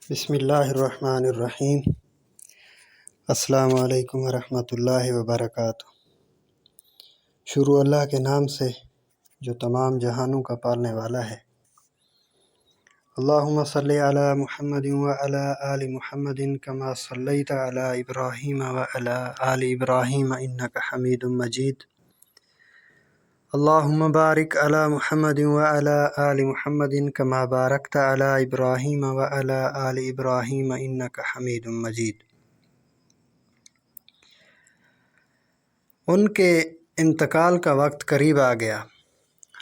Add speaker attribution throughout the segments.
Speaker 1: بسم اللہ الرحمن الرحیم۔ السلام علیکم ورحمۃ اللہ وبرکاتہ۔ شروع اللہ کے نام سے جو تمام جہانوں کا پالنے والا ہے۔ اللہم صلی علی محمد وعلی آل محمد کما صلیت علی ابراہیم وعلی آل ابراہیم انک حمید مجید۔ اللہم بارک علی محمد وعلی آل محمد کما بارکت علی ابراہیم وعلی آل ابراہیم انک حمید مجید۔ ان کے انتقال کا وقت قریب آ گیا،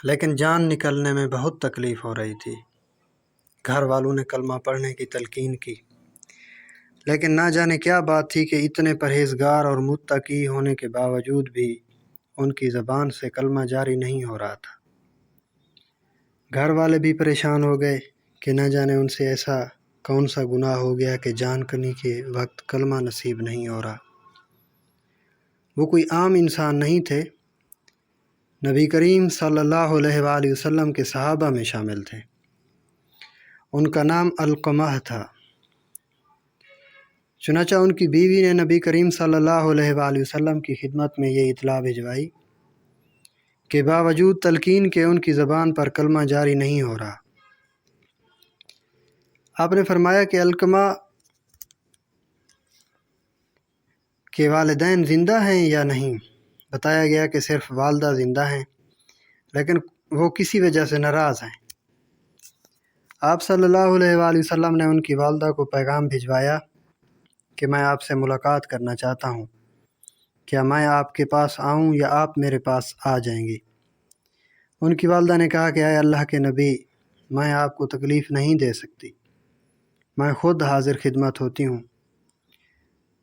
Speaker 1: لیکن جان نکلنے میں بہت تکلیف ہو رہی تھی۔ گھر والوں نے کلمہ پڑھنے کی تلقین کی، لیکن نہ جانے کیا بات تھی کہ اتنے پرہیزگار اور متقی ہونے کے باوجود بھی ان کی زبان سے کلمہ جاری نہیں ہو رہا تھا۔ گھر والے بھی پریشان ہو گئے کہ نہ جانے ان سے ایسا کون سا گناہ ہو گیا کہ جان کنی کے وقت کلمہ نصیب نہیں ہو رہا۔ وہ کوئی عام انسان نہیں تھے، نبی کریم صلی اللہ علیہ وآلہ وسلم کے صحابہ میں شامل تھے۔ ان کا نام علقمہ تھا۔ چنانچہ ان کی بیوی نے نبی کریم صلی اللہ علیہ وآلہ وسلم کی خدمت میں یہ اطلاع بھجوائی کہ باوجود تلقین کے ان کی زبان پر کلمہ جاری نہیں ہو رہا۔ آپ نے فرمایا کہ علقمہ کے والدین زندہ ہیں یا نہیں؟ بتایا گیا کہ صرف والدہ زندہ ہیں، لیکن وہ کسی وجہ سے ناراض ہیں۔ آپ صلی اللہ علیہ وآلہ وسلم نے ان کی والدہ کو پیغام بھجوایا کہ میں آپ سے ملاقات کرنا چاہتا ہوں، کیا میں آپ کے پاس آؤں یا آپ میرے پاس آ جائیں گی؟ ان کی والدہ نے کہا کہ اے اللہ کے نبی، میں آپ کو تکلیف نہیں دے سکتی، میں خود حاضر خدمت ہوتی ہوں۔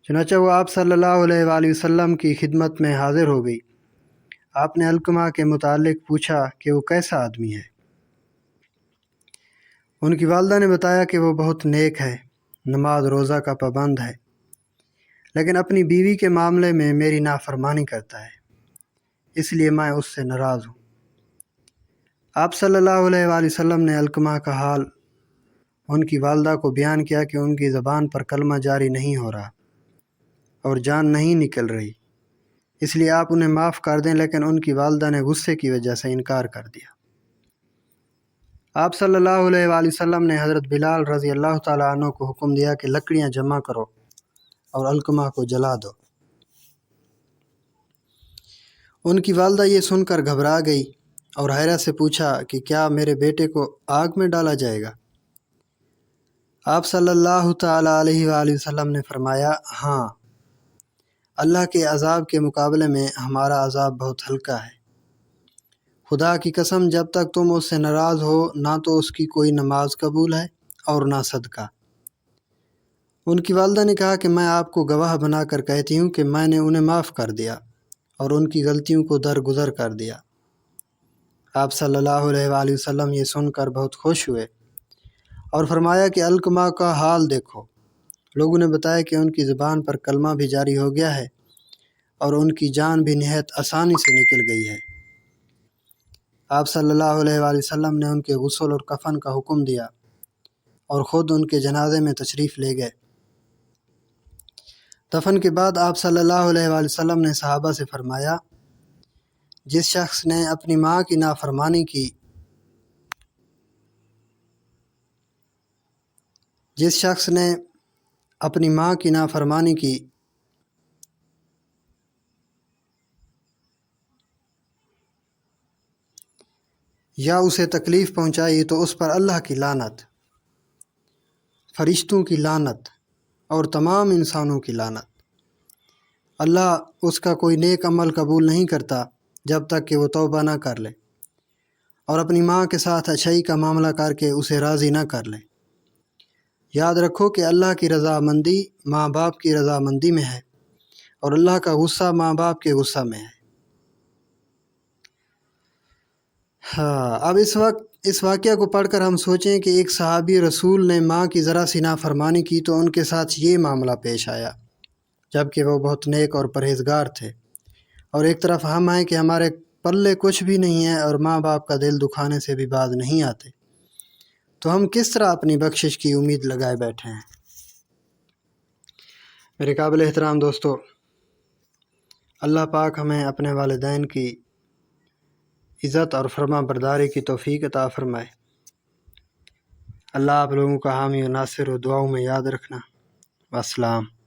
Speaker 1: چنانچہ وہ آپ صلی اللہ علیہ وآلہ وسلم کی خدمت میں حاضر ہو گئی۔ آپ نے علقمہ کے متعلق پوچھا کہ وہ کیسا آدمی ہے۔ ان کی والدہ نے بتایا کہ وہ بہت نیک ہے، نماز روزہ کا پابند ہے، لیکن اپنی بیوی کے معاملے میں میری نافرمانی کرتا ہے، اس لیے میں اس سے ناراض ہوں۔ آپ صلی اللہ علیہ وآلہ وسلم نے علقمہ کا حال ان کی والدہ کو بیان کیا کہ ان کی زبان پر کلمہ جاری نہیں ہو رہا اور جان نہیں نکل رہی، اس لیے آپ انہیں معاف کر دیں، لیکن ان کی والدہ نے غصے کی وجہ سے انکار کر دیا۔ آپ صلی اللہ علیہ وآلہ وسلم نے حضرت بلال رضی اللہ تعالیٰ عنہ کو حکم دیا کہ لکڑیاں جمع کرو اور علقمہ کو جلا دو۔ ان کی والدہ یہ سن کر گھبرا گئی اور حیرت سے پوچھا کہ کیا میرے بیٹے کو آگ میں ڈالا جائے گا؟ آپ صلی اللہ تعالیٰ علیہ وآلہ وسلم نے فرمایا، ہاں، اللہ کے عذاب کے مقابلے میں ہمارا عذاب بہت ہلکا ہے۔ خدا کی قسم، جب تک تم اس سے ناراض ہو، نہ تو اس کی کوئی نماز قبول ہے اور نہ صدقہ۔ ان کی والدہ نے کہا کہ میں آپ کو گواہ بنا کر کہتی ہوں کہ میں نے انہیں معاف کر دیا اور ان کی غلطیوں کو درگزر کر دیا۔ آپ صلی اللہ علیہ وآلہ وسلم یہ سن کر بہت خوش ہوئے اور فرمایا کہ علقمہ کا حال دیکھو۔ لوگوں نے بتایا کہ ان کی زبان پر کلمہ بھی جاری ہو گیا ہے اور ان کی جان بھی نہایت آسانی سے نکل گئی ہے۔ آپ صلی اللہ علیہ وآلہ وسلم نے ان کے غسل اور کفن کا حکم دیا اور خود ان کے جنازے میں تشریف لے گئے۔ دفن کے بعد آپ صلی اللہ علیہ وآلہ وسلم نے صحابہ سے فرمایا، جس شخص نے اپنی ماں کی نافرمانی کی یا اسے تکلیف پہنچائی تو اس پر اللہ کی لعنت، فرشتوں کی لعنت اور تمام انسانوں کی لعنت۔ اللہ اس کا کوئی نیک عمل قبول نہیں کرتا جب تک کہ وہ توبہ نہ کر لے اور اپنی ماں کے ساتھ اچھائی کا معاملہ کر کے اسے راضی نہ کر لے۔ یاد رکھو کہ اللہ کی رضامندی ماں باپ کی رضامندی میں ہے اور اللہ کا غصہ ماں باپ کے غصہ میں ہے۔ اب اس واقعہ کو پڑھ کر ہم سوچیں کہ ایک صحابی رسول نے ماں کی ذرا سی نافرمانی کی تو ان کے ساتھ یہ معاملہ پیش آیا، جبکہ وہ بہت نیک اور پرہیزگار تھے، اور ایک طرف ہم ہیں کہ ہمارے پلے کچھ بھی نہیں ہے اور ماں باپ کا دل دکھانے سے بھی باز نہیں آتے۔ تو ہم کس طرح اپنی بخشش کی امید لگائے بیٹھے ہیں؟ میرے قابل احترام دوستو، اللہ پاک ہمیں اپنے والدین کی عزت اور فرما برداری کی توفیق عطا فرمائے۔ اللہ آپ لوگوں کا حامی و ناصر و دعاؤں میں یاد رکھنا۔ والسلام۔